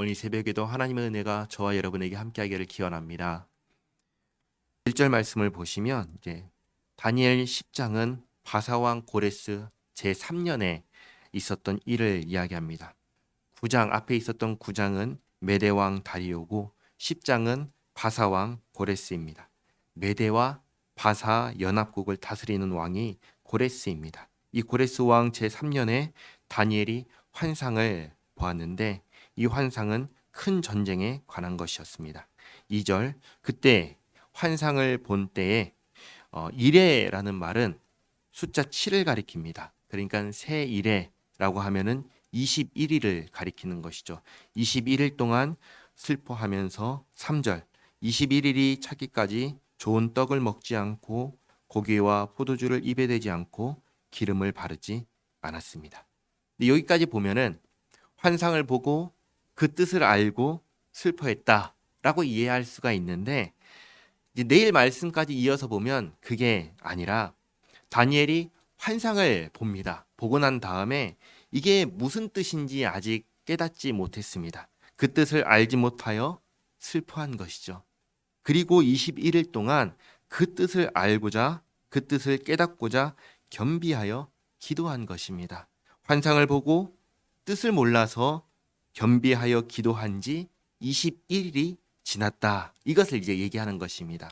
오늘 이 새벽에도 하나님의 은혜가 저와 여러분에게 함께하기를 기원합니다. 1절 말씀을 보시면 이제 다니엘 10장은 바사왕 고레스 제3년에 있었던 일을 이야기합니다. 9장 앞에 있었던 9장은 메대왕 다리오고 10장은 바사왕 고레스입니다. 메대와 바사 연합국을 다스리는 왕이 고레스입니다. 이 고레스 왕 제3년에 다니엘이 환상을 보았는데 이 환상은 큰 전쟁에 관한 것이었습니다. 2절 그때 환상을 본 때에 이레라는 말은 숫자 7을 가리킵니다. 그러니까 새 이레라고 하면은 21일을 가리키는 것이죠. 21일 동안 슬퍼하면서 3절 21일이 차기까지 좋은 떡을 먹지 않고 고기와 포도주를 입에 대지 않고 기름을 바르지 않았습니다. 여기까지 보면은 환상을 보고 그 뜻을 알고 슬퍼했다라고 이해할 수가 있는데 이제 내일 말씀까지 이어서 보면 그게 아니라 다니엘이 환상을 봅니다. 보고 난 다음에 이게 무슨 뜻인지 아직 깨닫지 못했습니다. 그 뜻을 알지 못하여 슬퍼한 것이죠. 그리고 21일 동안 그 뜻을 알고자 그 뜻을 깨닫고자 겸비하여 기도한 것입니다. 환상을 보고 뜻을 몰라서 겸비하여 기도한 지 21일이 지났다. 이것을 이제 얘기하는 것입니다.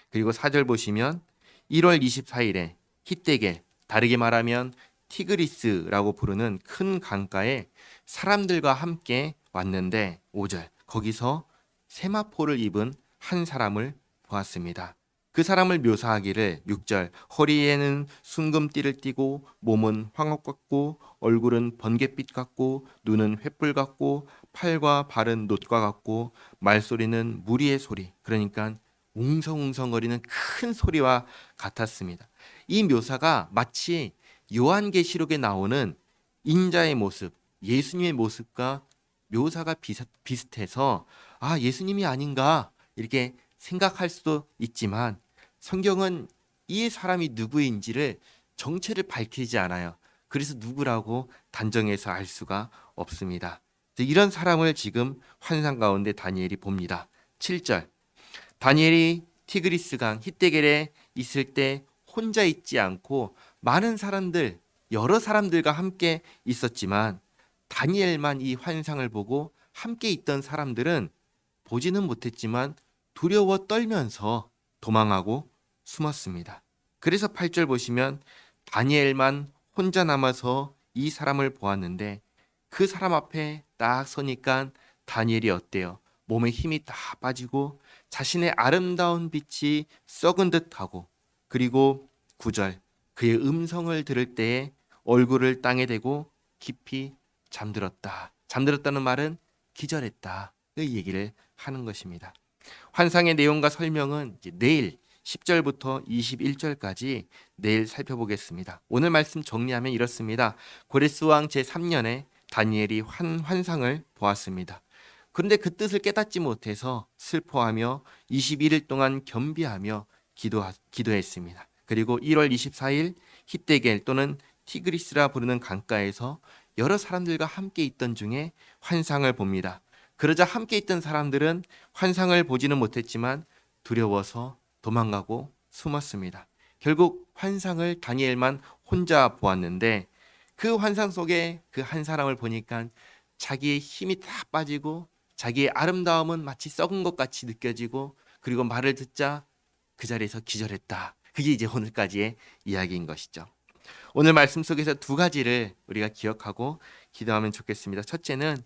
그리고 4절 보시면 1월 24일에 히데겔, 다르게 말하면 티그리스라고 부르는 큰 강가에 사람들과 함께 왔는데 5절 거기서 세마포를 입은 한 사람을 보았습니다. 그 사람을 묘사하기를 6절 허리에는 순금띠를 띠고 몸은 황옥 같고 얼굴은 번갯빛 같고 눈은 횃불 같고 팔과 발은 놋과 같고 말소리는 무리의 소리 그러니까 웅성웅성거리는 큰 소리와 같았습니다. 이 묘사가 마치 요한계시록에 나오는 인자의 모습 예수님의 모습과 묘사가 비슷해서 아 예수님이 아닌가 이렇게 생각할 수도 있지만 성경은 이 사람이 누구인지를 정체를 밝히지 않아요. 그래서 누구라고 단정해서 알 수가 없습니다. 이런 사람을 지금 환상 가운데 다니엘이 봅니다. 7절 다니엘이 티그리스강 히데겔에 있을 때 혼자 있지 않고 많은 사람들 여러 사람들과 함께 있었지만 다니엘만 이 환상을 보고 함께 있던 사람들은 보지는 못했지만 두려워 떨면서 도망하고 숨었습니다. 그래서 8절 보시면 다니엘만 혼자 남아서 이 사람을 보았는데 그 사람 앞에 딱 서니까 다니엘이 어때요? 몸에 힘이 다 빠지고 자신의 아름다운 빛이 썩은 듯하고 그리고 9절 그의 음성을 들을 때에 얼굴을 땅에 대고 깊이 잠들었다. 잠들었다는 말은 기절했다. 이 얘기를 하는 것입니다. 환상의 내용과 설명은 이제 내일 10절부터 21절까지 내일 살펴보겠습니다. 오늘 말씀 정리하면 이렇습니다. 고레스 왕 제3년에 다니엘이 환상을 보았습니다. 그런데 그 뜻을 깨닫지 못해서 슬퍼하며 21일 동안 겸비하며 기도했습니다. 그리고 1월 24일 히데겔 또는 티그리스라 부르는 강가에서 여러 사람들과 함께 있던 중에 환상을 봅니다. 그러자 함께 있던 사람들은 환상을 보지는 못했지만 두려워서 도망가고 숨었습니다. 결국 환상을 다니엘만 혼자 보았는데 그 환상 속에 그 한 사람을 보니까 자기의 힘이 다 빠지고 자기의 아름다움은 마치 썩은 것 같이 느껴지고 그리고 말을 듣자 그 자리에서 기절했다. 그게 이제 오늘까지의 이야기인 것이죠. 오늘 말씀 속에서 두 가지를 우리가 기억하고 기도하면 좋겠습니다. 첫째는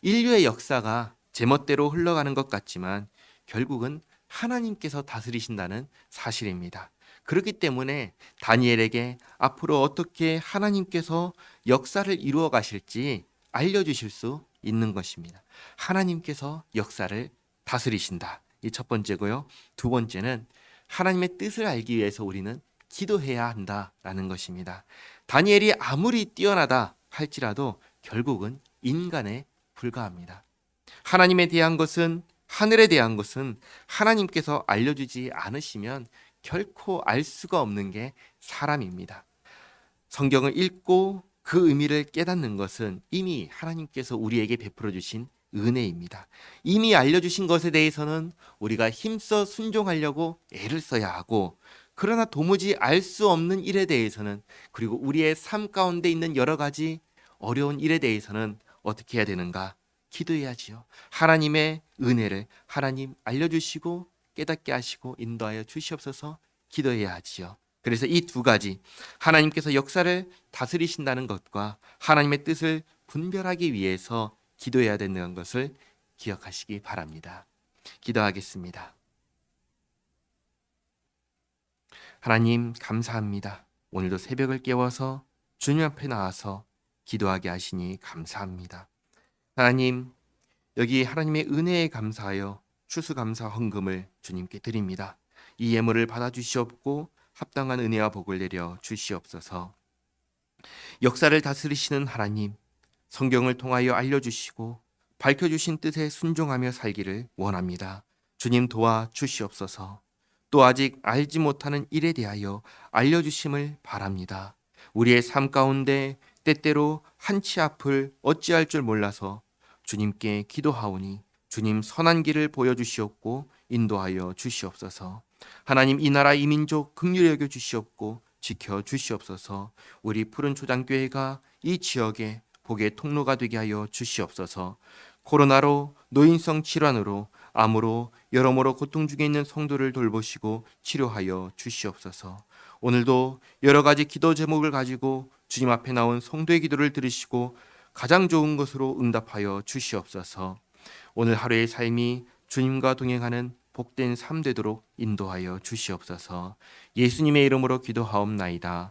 인류의 역사가 제멋대로 흘러가는 것 같지만 결국은 하나님께서 다스리신다는 사실입니다. 그렇기 때문에 다니엘에게 앞으로 어떻게 하나님께서 역사를 이루어 가실지 알려주실 수 있는 것입니다. 하나님께서 역사를 다스리신다. 이 첫 번째고요. 두 번째는 하나님의 뜻을 알기 위해서 우리는 기도해야 한다라는 것입니다. 다니엘이 아무리 뛰어나다 할지라도 결국은 인간에 불과합니다. 하나님에 대한 것은 하늘에 대한 것은 하나님께서 알려주지 않으시면 결코 알 수가 없는 게 사람입니다. 성경을 읽고 그 의미를 깨닫는 것은 이미 하나님께서 우리에게 베풀어 주신 은혜입니다. 이미 알려주신 것에 대해서는 우리가 힘써 순종하려고 애를 써야 하고, 그러나 도무지 알 수 없는 일에 대해서는, 그리고 우리의 삶 가운데 있는 여러 가지 어려운 일에 대해서는 어떻게 해야 되는가? 기도해야지요. 하나님의 은혜를 하나님 알려주시고 깨닫게 하시고 인도하여 주시옵소서 기도해야 하지요. 그래서 이 두 가지, 하나님께서 역사를 다스리신다는 것과 하나님의 뜻을 분별하기 위해서 기도해야 된다는 것을 기억하시기 바랍니다. 기도하겠습니다. 하나님 감사합니다. 오늘도 새벽을 깨워서 주님 앞에 나와서 기도하게 하시니 감사합니다. 하나님, 여기 하나님의 은혜에 감사하여 추수감사 헌금을 주님께 드립니다. 이 예물을 받아주시옵고 합당한 은혜와 복을 내려 주시옵소서. 역사를 다스리시는 하나님, 성경을 통하여 알려주시고 밝혀주신 뜻에 순종하며 살기를 원합니다. 주님 도와 주시옵소서. 또 아직 알지 못하는 일에 대하여 알려주심을 바랍니다. 우리의 삶 가운데 때때로 한치 앞을 어찌할 줄 몰라서 주님께 기도하오니 주님 선한 길을 보여주시옵고 인도하여 주시옵소서. 하나님, 이 나라 이 민족 긍휼히 여겨 주시옵고 지켜 주시옵소서. 우리 푸른 초장교회가 이 지역에 복의 통로가 되게 하여 주시옵소서. 코로나로, 노인성 질환으로, 암으로 여러모로 고통 중에 있는 성도를 돌보시고 치료하여 주시옵소서. 오늘도 여러 가지 기도 제목을 가지고 주님 앞에 나온 성도의 기도를 들으시고 가장 좋은 것으로 응답하여 주시옵소서. 오늘 하루의 삶이 주님과 동행하는 복된 삶 되도록 인도하여 주시옵소서. 예수님의 이름으로 기도하옵나이다.